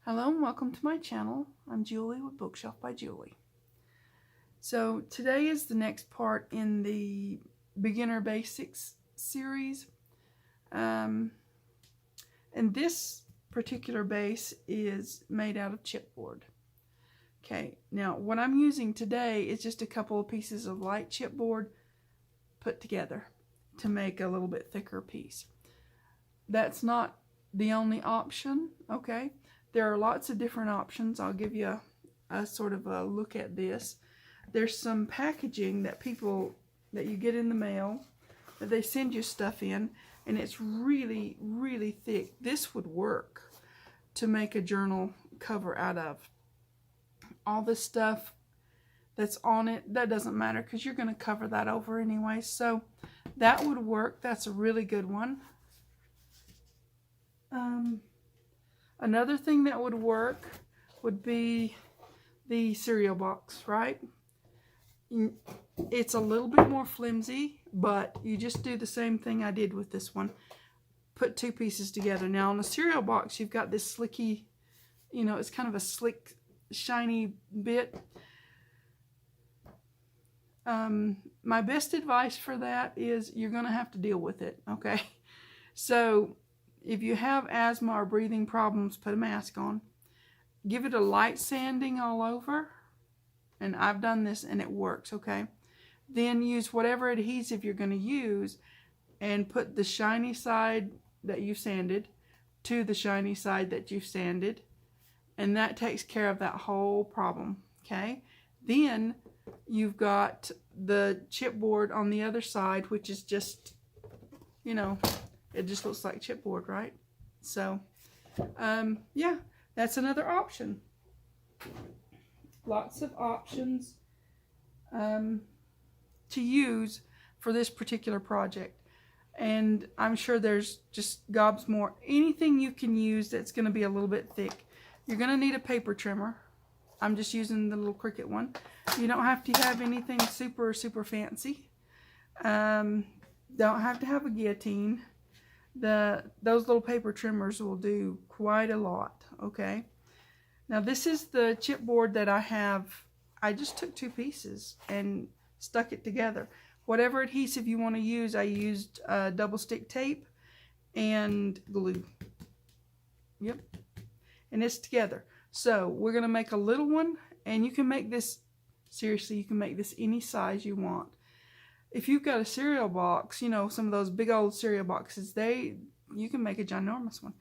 Hello and welcome to my channel. I'm Julie with Bookshelf by Julie. So today is the next part in the Beginner Basics series. And this particular base is made out of chipboard. Okay, now what I'm using today is just a couple of pieces of light chipboard put together to make a little bit thicker piece. That's not the only option, okay? There are lots of different options. I'll give you a sort of a look at this. There's some packaging that you get in the mail that they send you stuff in, and it's really, really thick. This would work to make a journal cover out of. All this stuff that's on it, that doesn't matter because you're going to cover that over anyway. So that would work. That's a really good one. Another thing that would work would be the cereal box, right? It's a little bit more flimsy, but you just do the same thing I did with this one. Put two pieces together. Now on the cereal box, you've got this slicky, it's kind of a slick, shiny bit. My best advice for that is you're going to have to deal with it, okay? So if you have asthma or breathing problems, put a mask on. Give it a light sanding all over. And I've done this and it works, okay? Then use whatever adhesive you're going to use and put the shiny side that you sanded to the shiny side that you sanded. And that takes care of that whole problem, okay? Then you've got the chipboard on the other side, which is just, it just looks like chipboard, right? So, yeah, that's another option. Lots of options to use for this particular project. And I'm sure there's just gobs more. Anything you can use that's going to be a little bit thick. You're going to need a paper trimmer. I'm just using the little Cricut one. You don't have to have anything super, super fancy. Don't have to have a guillotine. Those little paper trimmers will do quite a lot, okay? Now this is the chipboard that I have. I just took two pieces and stuck it together. Whatever adhesive you want to use, I used double stick tape and glue. Yep. And it's together. So we're going to make a little one, and you can make this, seriously, you can make this any size you want. If you've got a cereal box, some of those big old cereal boxes, you can make a ginormous one.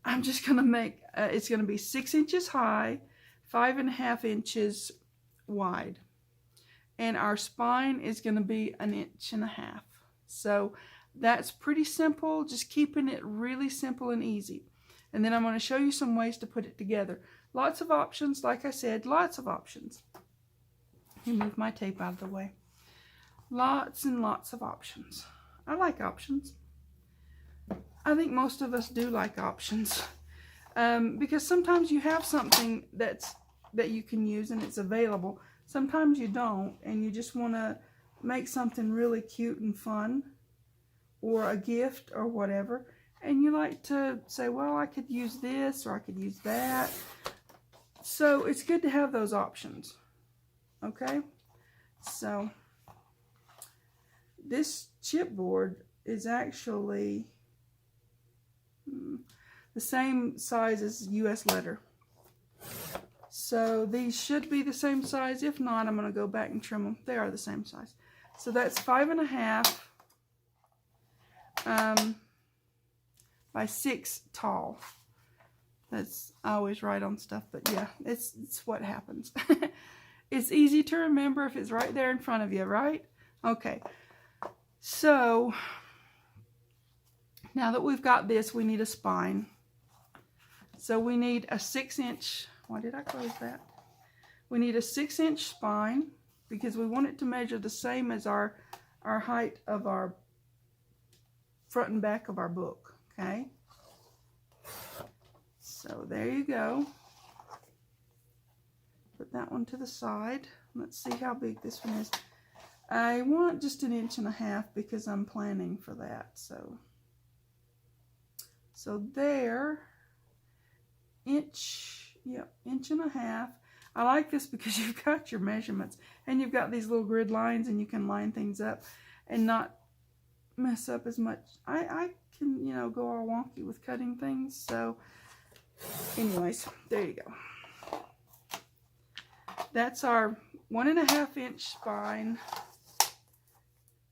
I'm just going to make, it's going to be 6 inches high, 5.5 inches wide. And our spine is going to be 1.5 inches. So that's pretty simple, just keeping it really simple and easy. And then I'm going to show you some ways to put it together. Lots of options, like I said, lots of options. Let me move my tape out of the way. Lots and lots of options. I like options. I think most of us do like options. Because sometimes you have something that you can use and it's available. Sometimes you don't, and you just want to make something really cute and fun, or a gift or whatever. And you like to say, well, I could use this or I could use that. So it's good to have those options. Okay? So this chipboard is actually the same size as US letter. So these should be the same size. If not, I'm going to go back and trim them. They are the same size. So that's 5.5 by 6 tall. That's, I always write on stuff, but yeah, it's what happens. It's easy to remember if it's right there in front of you, right? Okay. So now that we've got this, we need a spine. So we need a 6-inch, why did I close that? We need a 6-inch spine because we want it to measure the same as our height of our front and back of our book, okay? So there you go. Put that one to the side. Let's see how big this one is. I want just 1.5 inches because I'm planning for that. So there. inch, yep, inch and a half. I like this because you've got your measurements and you've got these little grid lines and you can line things up and not mess up as much. I can, you know, go all wonky with cutting things. So anyways, there you go. That's our 1.5 inch spine.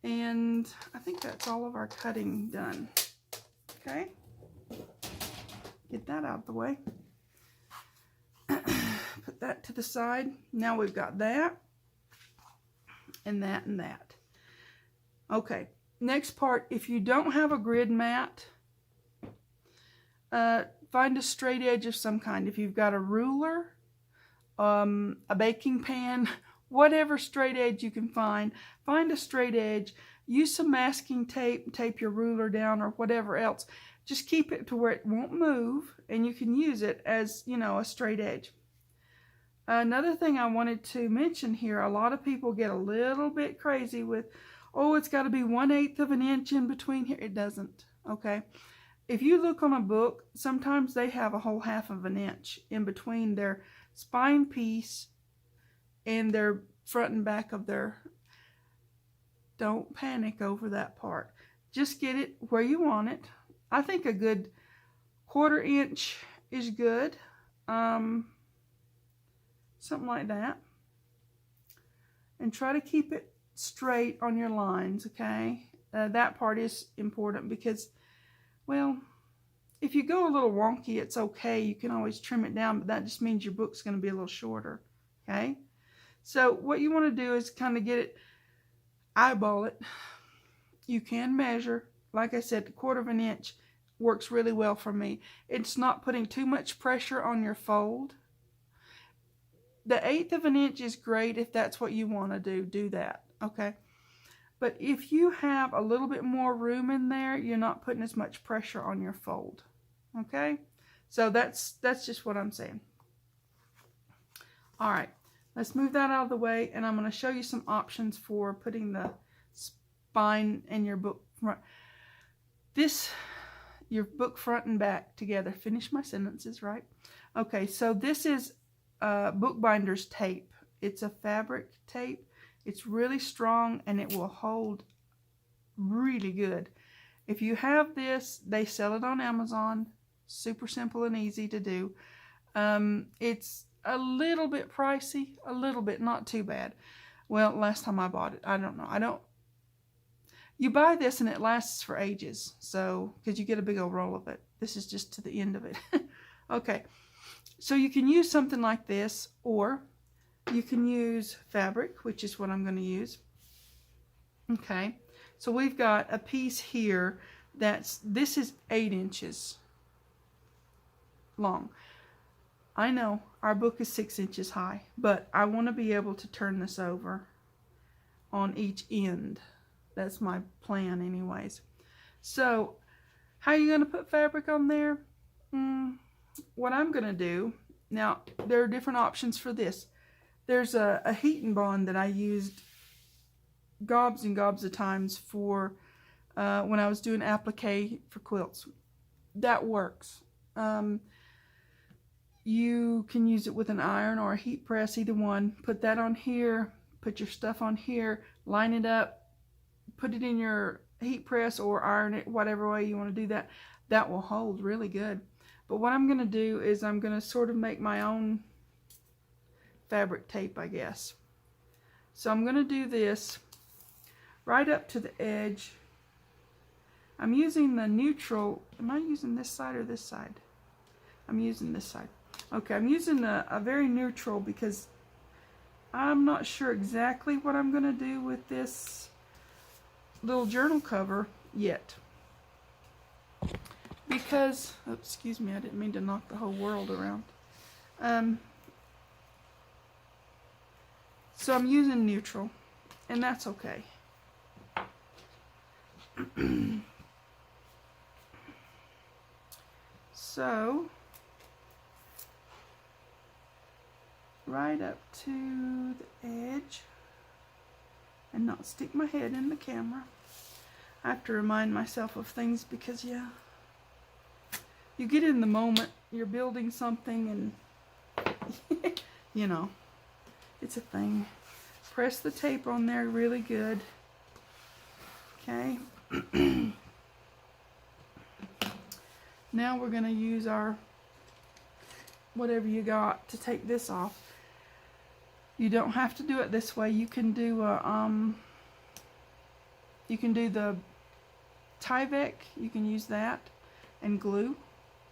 And I think that's all of our cutting done. Okay. Get that out of the way. Put that to the side. Now we've got that and that and that. Okay, next part, if you don't have a grid mat, find a straight edge of some kind. If you've got a ruler, a baking pan, whatever straight edge you can find a straight edge. Use some masking tape, tape your ruler down or whatever else. Just keep it to where it won't move and you can use it as, you know, a straight edge. Another thing I wanted to mention here, a lot of people get a little bit crazy with, oh, it's got to be 1/8 of an inch in between here. It doesn't, okay? If you look on a book, sometimes they have a whole 1/2 of an inch in between their spine piece and their front and back of their. Don't panic over that part. Just get it where you want it. I think a good 1/4 inch is good. Something like that. And try to keep it straight on your lines, okay? That part is important because, well, if you go a little wonky, it's okay. You can always trim it down, but that just means your book's going to be a little shorter, okay? So what you want to do is kind of get it, eyeball it. You can measure. Like I said, 1/4 of an inch works really well for me. It's not putting too much pressure on your fold. The 1/8 of an inch is great if that's what you want to do that, okay? But if you have a little bit more room in there, you're not putting as much pressure on your fold, okay? So that's just what I'm saying. All right, let's move that out of the way, and I'm going to show you some options for putting the spine and your book front. Your book front and back together. Finish my sentences, right? Okay, so this is bookbinder's tape. It's a fabric tape. It's really strong and it will hold really good. If you have this, they sell it on Amazon. Super simple and easy to do. It's a little bit pricey, a little bit, not too bad. Well, last time I bought it, I don't know. You buy this and it lasts for ages. So, because you get a big old roll of it. This is just to the end of it. Okay. So you can use something like this, or you can use fabric, which is what I'm going to use. Okay, so we've got a piece here this is 8 inches long. I know our book is 6 inches high, but I want to be able to turn this over on each end. That's my plan anyways. So how are you going to put fabric on there? What I'm going to do, now there are different options for this. There's a heat and bond that I used gobs and gobs of times for when I was doing applique for quilts. That works. You can use it with an iron or a heat press, either one. Put that on here, put your stuff on here, line it up, put it in your heat press or iron it, whatever way you want to do that. That will hold really good. But what I'm going to do is I'm going to sort of make my own fabric tape, I guess. So I'm going to do this right up to the edge. I'm using the neutral. Am I using this side or this side? I'm using this side. Okay, I'm using a very neutral because I'm not sure exactly what I'm going to do with this little journal cover yet. Because, oh, excuse me, I didn't mean to knock the whole world around. So I'm using neutral, and that's okay. So, right up to the edge, and not stick my head in the camera. I have to remind myself of things because, yeah, you get in the moment, you're building something and you know, it's a thing. Press the tape on there really good. Okay. Now we're going to use our whatever you got to take this off. You don't have to do it this way. You can do the Tyvek. You can use that and glue.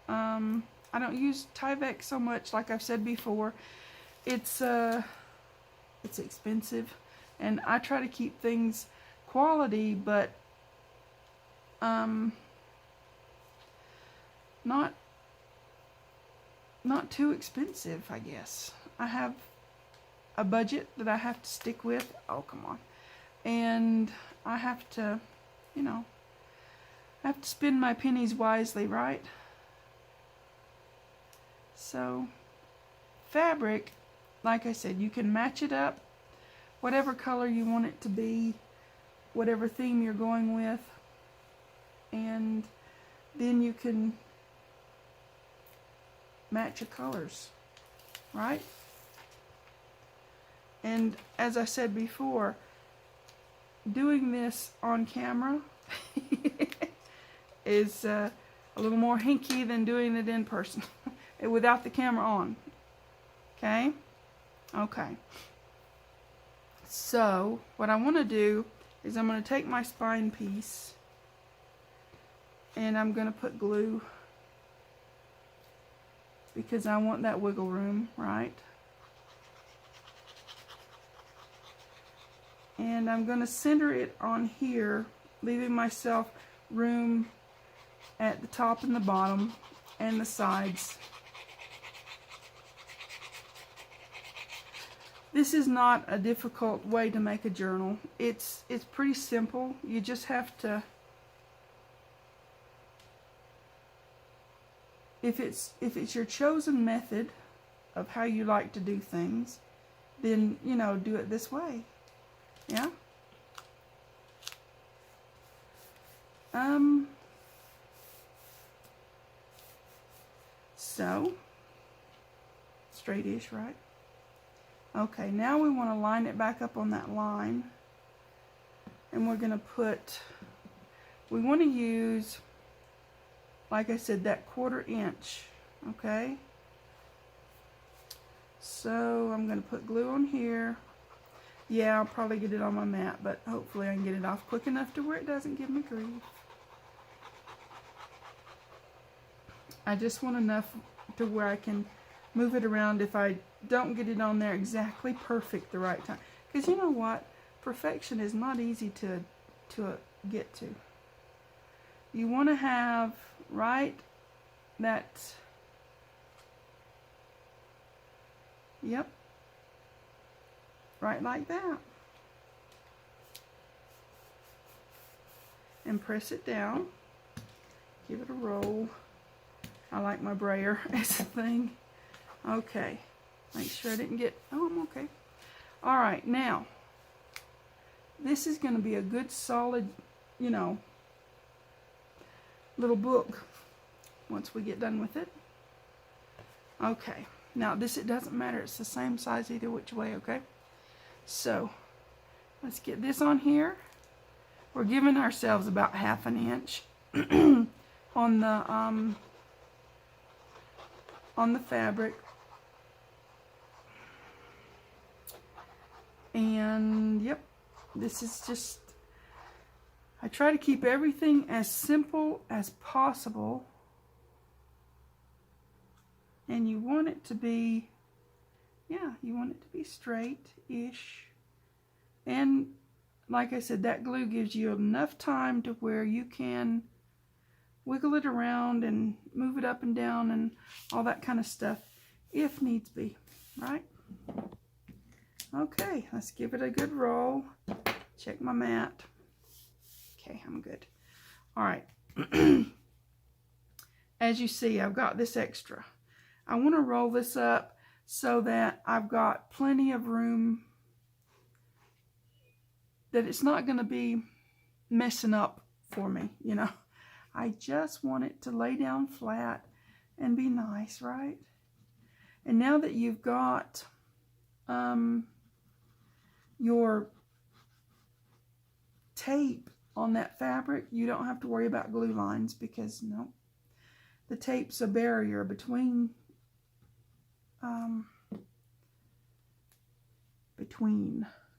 I don't use Tyvek so much, like I've said before. It's expensive, and I try to keep things quality, but not too expensive, I guess. I have a budget that I have to stick with. Oh, come on. And I have to, you know, I have to spend my pennies wisely, right? So, fabric, like I said, you can match it up, whatever color you want it to be, whatever theme you're going with, and then you can match your colors, right? And as I said before, doing this on camera is a little more hinky than doing it in person without the camera on. Okay? Okay. So, what I want to do is I'm going to take my spine piece and I'm going to put glue because I want that wiggle room, right? And I'm going to center it on here, leaving myself room at the top and the bottom and the sides. This is not a difficult way to make a journal. It's pretty simple. You just have to, if it's your chosen method of how you like to do things, then, you know, do it this way. Yeah. So straight-ish, right? Okay, now we want to line it back up on that line, and we're going to put, we want to use, like I said, that 1/4 inch. Okay, so I'm going to put glue on here. Yeah, I'll probably get it on my mat, but hopefully I can get it off quick enough to where it doesn't give me grief. I just want enough to where I can move it around if I don't get it on there exactly perfect the right time. Because you know what? Perfection is not easy to get to. You want to have, right, that, yep, right like that. And press it down. Give it a roll. I like my brayer as a thing. Okay. Make sure I didn't get, oh, I'm okay. All right, now, this is going to be a good solid, you know, little book once we get done with it. Okay. Now, this, it doesn't matter. It's the same size either which way, okay? So, let's get this on here. We're giving ourselves about 1/2 inch on the fabric. And, yep, this is just, I try to keep everything as simple as possible. And you want it to be, yeah, you want it to be straight-ish. And like I said, that glue gives you enough time to where you can wiggle it around and move it up and down and all that kind of stuff if needs be, right? Okay, let's give it a good roll. Check my mat. Okay, I'm good. All right. As you see, I've got this extra. I want to roll this up so that I've got plenty of room, that it's not going to be messing up for me, you know. I just want it to lay down flat and be nice, right? And now that you've got your tape on that fabric, you don't have to worry about glue lines, because no, the tape's a barrier between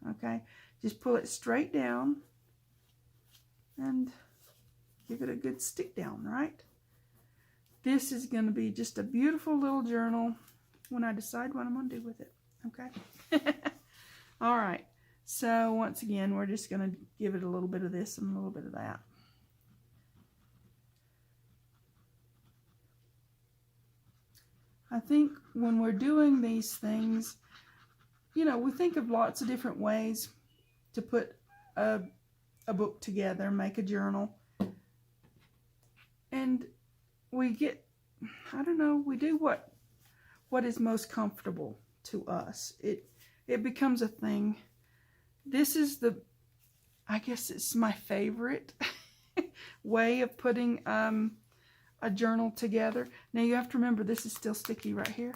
okay? Just pull it straight down and give it a good stick down, right? This is going to be just a beautiful little journal when I decide what I'm going to do with it, okay? All right, so once again, we're just going to give it a little bit of this and a little bit of that. I think when we're doing these things, you know, we think of lots of different ways to put a book together, make a journal. And we get, I don't know, we do what is most comfortable to us. It becomes a thing. This is I guess it's my favorite way of putting a journal together. Now you have to remember, this is still sticky right here,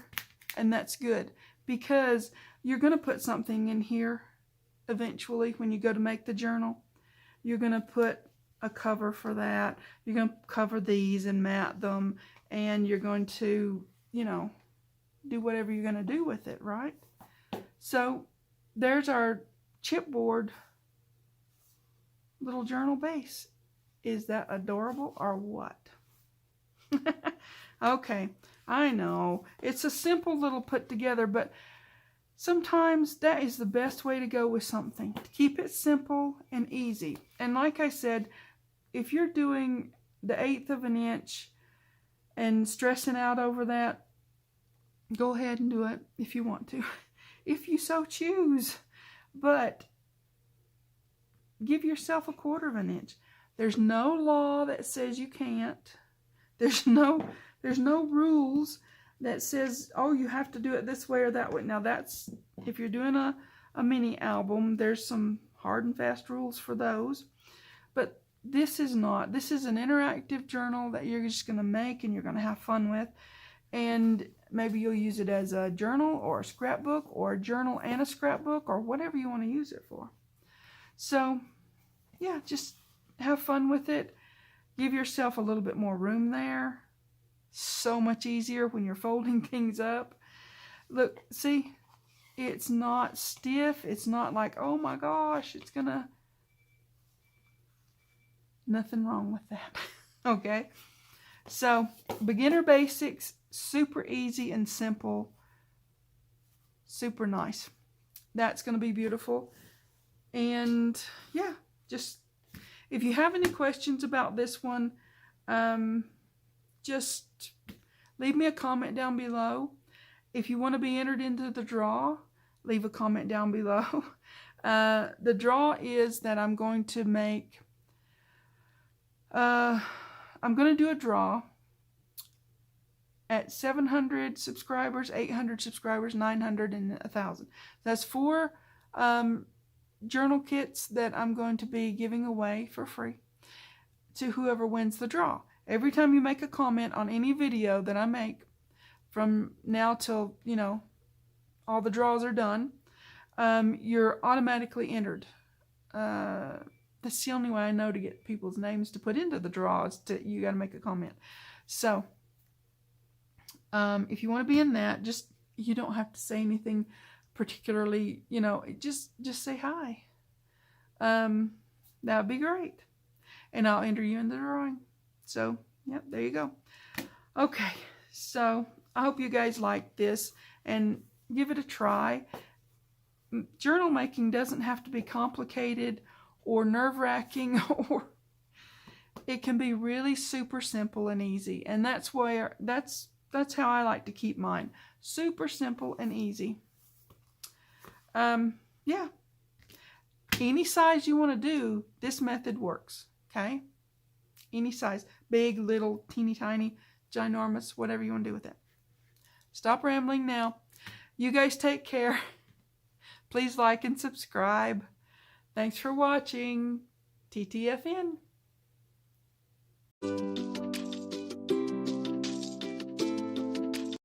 and that's good, because you're going to put something in here eventually when you go to make the journal. You're going to put a cover for that. You're going to cover these and mat them, and you're going to, you know, do whatever you're going to do with it, right? So there's our chipboard little journal base. Is that adorable or what? Okay, I know it's a simple little put together, but sometimes that is the best way to go with something. Keep it simple and easy. And like I said, if you're doing the 1/8 of an inch and stressing out over that, go ahead and do it if you want to, if you so choose. But give yourself 1/4 of an inch. There's no law that says you can't. There's no rules that says, oh, you have to do it this way or that way. Now that's, if you're doing a mini album, there's some hard and fast rules for those. But this is not. This is an interactive journal that you're just going to make and you're going to have fun with. And maybe you'll use it as a journal or a scrapbook, or a journal and a scrapbook, or whatever you want to use it for. So yeah, just have fun with it. Give yourself a little bit more room there. So much easier when you're folding things up. Look, see, it's not stiff. It's not like, oh my gosh, it's gonna... Nothing wrong with that. Okay? So, beginner basics, super easy and simple. Super nice. That's going to be beautiful. And yeah, just... if you have any questions about this one, just leave me a comment down below. If you want to be entered into the draw, leave a comment down below. The draw is that I'm going to make, I'm going to do a draw at 700 subscribers, 800 subscribers, 900, and 1,000. That's 4 journal kits that I'm going to be giving away for free to whoever wins the draw. Every time you make a comment on any video that I make from now till, you know, all the draws are done, you're automatically entered. That's the only way I know to get people's names to put into the draws. You got to make a comment. So if you want to be in that, just, you don't have to say anything particularly, you know, just say hi. That would be great, and I'll enter you in the drawing. So yep, there you go. Okay, so I hope you guys like this and give it a try. Journal making doesn't have to be complicated or nerve-wracking, or it can be really super simple and easy. And that's how I like to keep mine. Super simple and easy. Yeah, any size you want to do, this method works. Okay, any size, big, little, teeny tiny, ginormous, whatever you want to do with it. Stop rambling now. You guys take care. Please like and subscribe. Thanks for watching. TTFN.